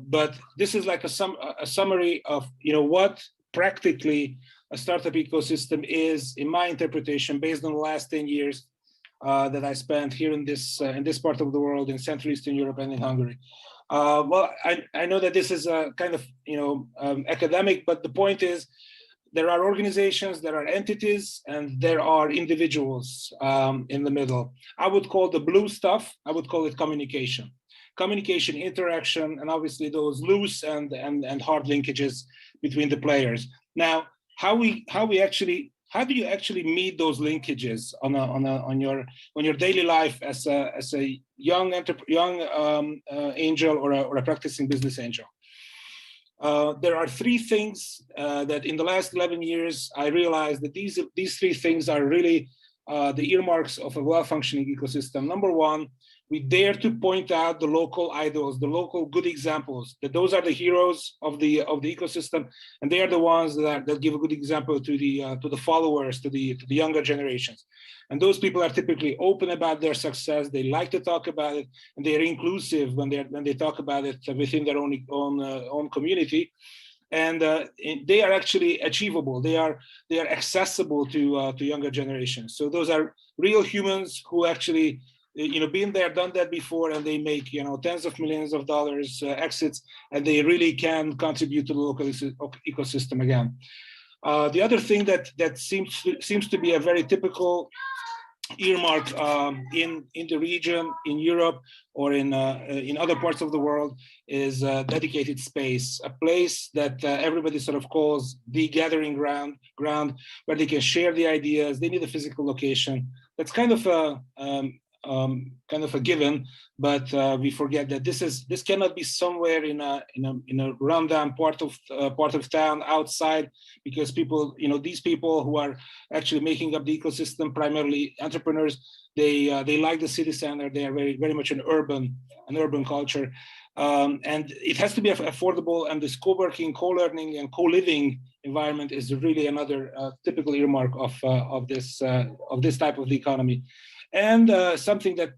But this is like a summary of what practically a startup ecosystem is, in my interpretation, based on the last 10 years that I spent here in this part of the world, in Central Eastern Europe and in Hungary. Well, I know that this is a kind of academic, but the point is, there are organizations, there are entities, and there are individuals in the middle. I would call the blue stuff, I would call it communication, interaction, and obviously those loose and hard linkages between the players. Now, how do you actually meet those linkages on your daily life as a young angel or a practicing business angel? There are three things that in the last 11 years I realized that these three things are really the earmarks of a well-functioning ecosystem. Number one, we dare to point out the local idols, the local good examples, that those are the heroes of the ecosystem, and they are the ones that give a good example to the followers, to the younger generations. And those people are typically open about their success. They like to talk about it, and they are inclusive when they talk about it within their own community. And they are actually achievable. They are accessible to younger generations. So those are real humans who actually been there, done that before, and they make tens of millions of dollars exits, and they really can contribute to the local ecosystem again. The other thing that seems to be a very typical earmark in the region, in Europe, or in other parts of the world, is dedicated space, a place that everybody sort of calls the gathering ground where they can share the ideas. They need a physical location. That's kind of a given, but we forget that this cannot be somewhere in a rundown part of town outside, because people, these people who are actually making up the ecosystem, primarily entrepreneurs, they like the city center. They are very much an urban culture, and it has to be affordable. And this co-working, co-learning, and co-living environment is really another typical earmark of this type of the economy. And something that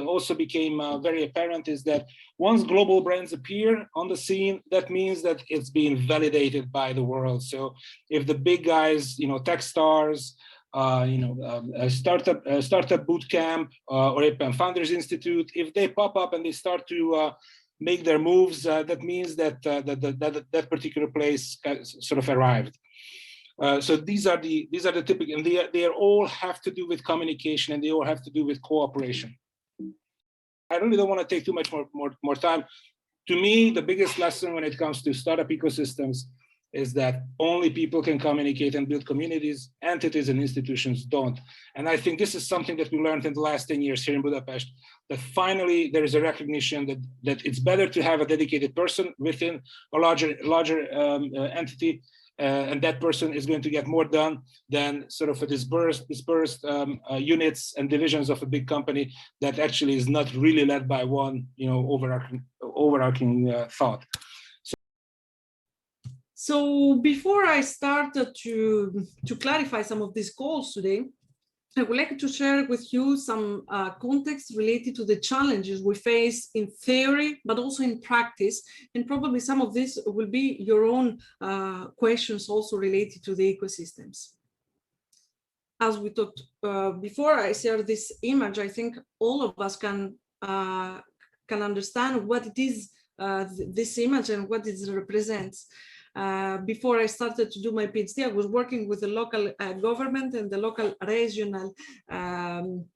also became very apparent is that once global brands appear on the scene, that means that it's being validated by the world. So if the big guys, Techstars, startup bootcamp, or even Founders Institute, if they pop up and they start to make their moves, that means that that particular place sort of arrived. So these are the typical, and they all have to do with communication, and they all have to do with cooperation. I really don't want to take too much more time. To me, the biggest lesson when it comes to startup ecosystems is that only people can communicate and build communities. Entities and institutions don't. And I think this is something that we learned in the last 10 years here in Budapest, that finally there is a recognition that it's better to have a dedicated person within a larger entity, and that person is going to get more done than sort of a dispersed units and divisions of a big company that actually is not really led by one overarching thought. So before I start to clarify some of these goals today, I would like to share with you some context related to the challenges we face in theory, but also in practice. And probably some of this will be your own questions also related to the ecosystems. As we talked before I share this image, I think all of us can understand what it is, this image, and what it represents. Before I started to do my PhD, I was working with the local government and the local regional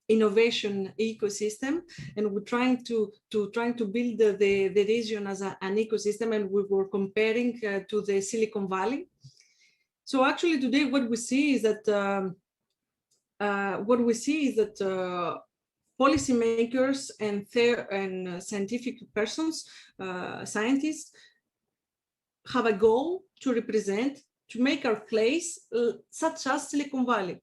innovation ecosystem, and we're trying to build the region as an ecosystem, and we were comparing to the Silicon Valley. So actually today what we see is that policymakers and scientific persons, scientists, have a goal to represent, to make our place such as Silicon Valley.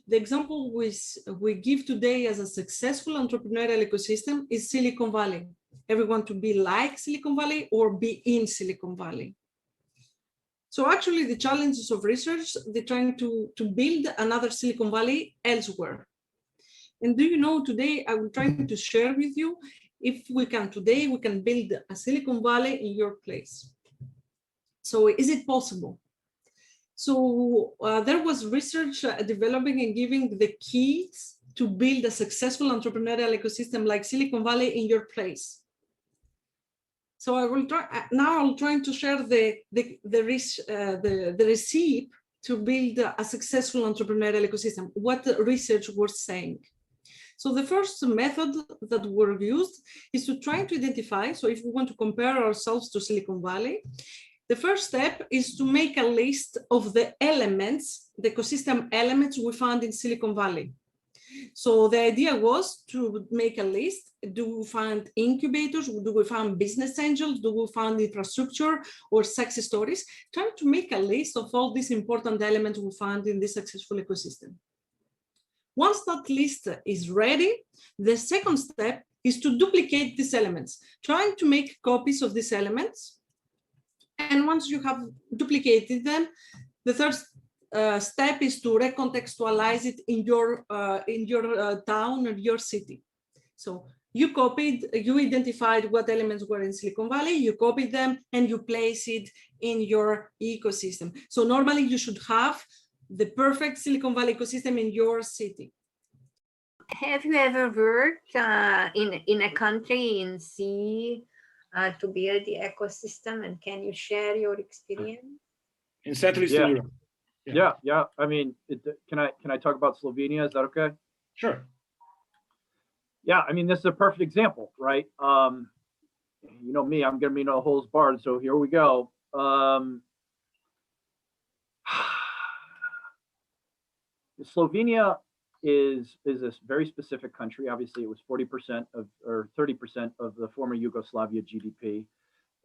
The example we give today as a successful entrepreneurial ecosystem is Silicon Valley. Everyone to be like Silicon Valley or be in Silicon Valley. So actually the challenges of research, they're trying to build another Silicon Valley elsewhere. And do you know, today I'm trying to share with you if we can today, we can build a Silicon Valley in your place. So is it possible? So there was research developing and giving the keys to build a successful entrepreneurial ecosystem like Silicon Valley in your place. So I will try, now I'm trying to share the recipe to build a successful entrepreneurial ecosystem, what the research was saying. So the first method that were used is to try to identify, so if we want to compare ourselves to Silicon Valley, the first step is to make a list of the elements, the ecosystem elements we found in Silicon Valley. So the idea was to make a list. Do we find incubators? Do we find business angels? Do we find infrastructure or success stories? Trying to make a list of all these important elements we find in this successful ecosystem. Once that list is ready, the second step is to duplicate these elements, trying to make copies of these elements. And once you have duplicated them, the third step is to recontextualize it in your town or your city. So you identified what elements were in Silicon Valley, you copied them, and you place it in your ecosystem. So normally you should have the perfect Silicon Valley ecosystem in your city. Have you ever worked in a country in sea to build the ecosystem, and can you share your experience? In Central Eastern Europe. Yeah. I mean, can I talk about Slovenia? Is that okay? Sure. Yeah, I mean, this is a perfect example, right? You know me, I'm gonna be no holds barred, so here we go. Slovenia is this very specific country. Obviously, it was 40% of or 30% of the former Yugoslavia GDP,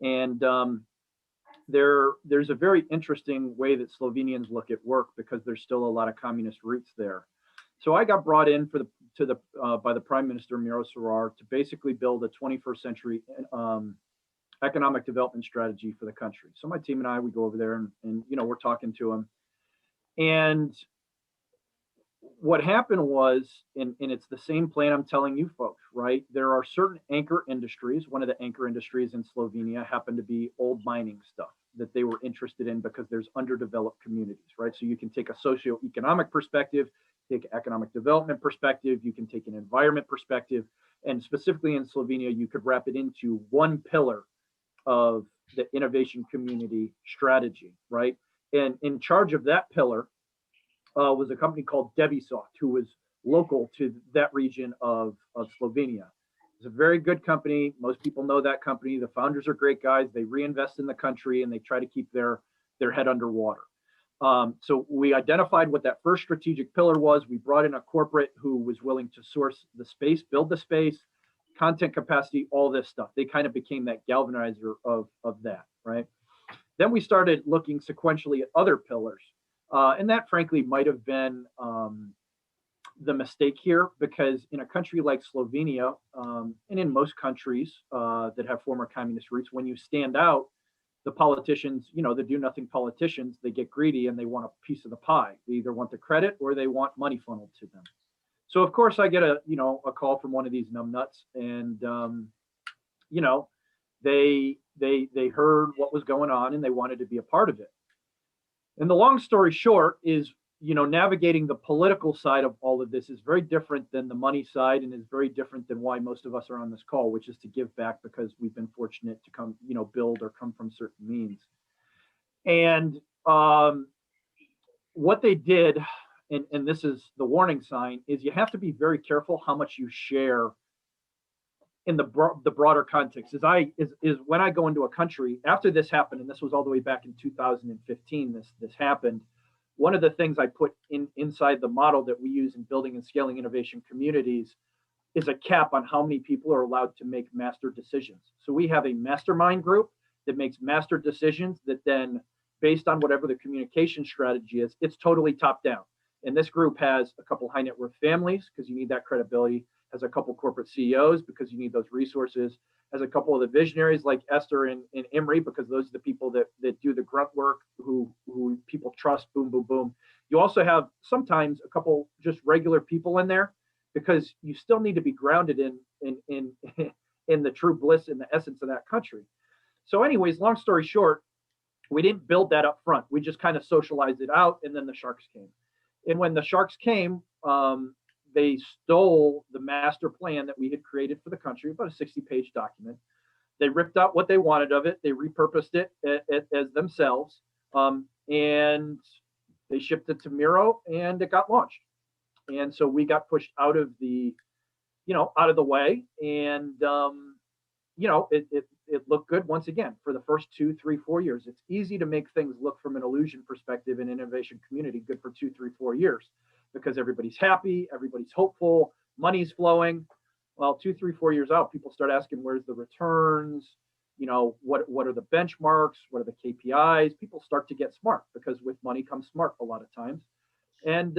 and there's a very interesting way that Slovenians look at work because there's still a lot of communist roots there. So I got brought in by the Prime Minister Miro Cerar to basically build a 21st century economic development strategy for the country. So my team and I, we go over there and you know, we're talking to him. And what happened was, and it's the same plan I'm telling you folks, right? There are certain anchor industries. One of the anchor industries in Slovenia happened to be old mining stuff that they were interested in because there's underdeveloped communities, right? So you can take a socioeconomic perspective, take economic development perspective, you can take an environment perspective, and specifically in Slovenia, you could wrap it into one pillar of the innovation community strategy, right? And in charge of that pillar was a company called Devisoft, who was local to that region of Slovenia. It's a very good company. Most people know that company. The founders are great guys. They reinvest in the country and they try to keep their head underwater. So we identified what that first strategic pillar was. We brought in a corporate who was willing to source the space, build the space, content capacity, all this stuff. They kind of became that galvanizer of that, right? Then we started looking sequentially at other pillars. And that, frankly, might have been the mistake here, because in a country like Slovenia, and in most countries that have former communist roots, when you stand out, the politicians, you know, the do-nothing politicians, they get greedy and they want a piece of the pie. They either want the credit or they want money funneled to them. So, of course, I get a call from one of these numbnuts, and you know, they heard what was going on and they wanted to be a part of it. And the long story short is, you know, navigating the political side of all of this is very different than the money side, and is very different than why most of us are on this call, which is to give back because we've been fortunate to come, you know, build or come from certain means. And what they did, and this is the warning sign, is you have to be very careful how much you share in the broader context. Is when I go into a country after this happened, and this was all the way back in 2015, this happened. One of the things I put inside the model that we use in building and scaling innovation communities is a cap on how many people are allowed to make master decisions. So we have a mastermind group that makes master decisions that then, based on whatever the communication strategy is, it's totally top down. And this group has a couple high net worth families, because you need that credibility, has a couple corporate CEOs because you need those resources, has a couple of the visionaries like Esther and Imre, because those are the people that do the grunt work, who people trust, boom, boom, boom. You also have sometimes a couple just regular people in there, because you still need to be grounded in in the true bliss and the essence of that country. So anyways, long story short, we didn't build that up front. We just kind of socialized it out, and then the sharks came. And when the sharks came, they stole the master plan that we had created for the country, about a 60-page document. They ripped out what they wanted of it. They repurposed it as themselves, and they shipped it to Miro, and it got launched. And so we got pushed out of the, out of the way, and it looked good once again for the first 2, 3, 4 years. It's easy to make things look from an illusion perspective in innovation community good for 2, 3, 4 years because everybody's happy, everybody's hopeful, money's flowing. Well, 2, 3, 4 years out, people start asking, where's the returns? What are the benchmarks? What are the KPIs? People start to get smart because with money comes smart a lot of times. And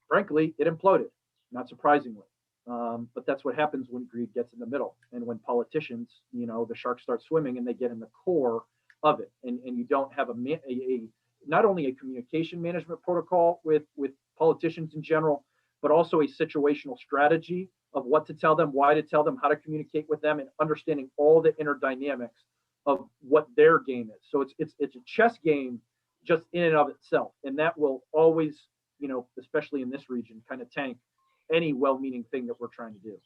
frankly, it imploded, not surprisingly. But that's what happens when greed gets in the middle and when politicians, the sharks start swimming and they get in the core of it. And you don't have not only a communication management protocol with politicians in general, but also a situational strategy of what to tell them, why to tell them, how to communicate with them, and understanding all the inner dynamics of what their game is. So it's a chess game just in and of itself. And that will always, especially in this region, kind of tank any well-meaning thing that we're trying to do.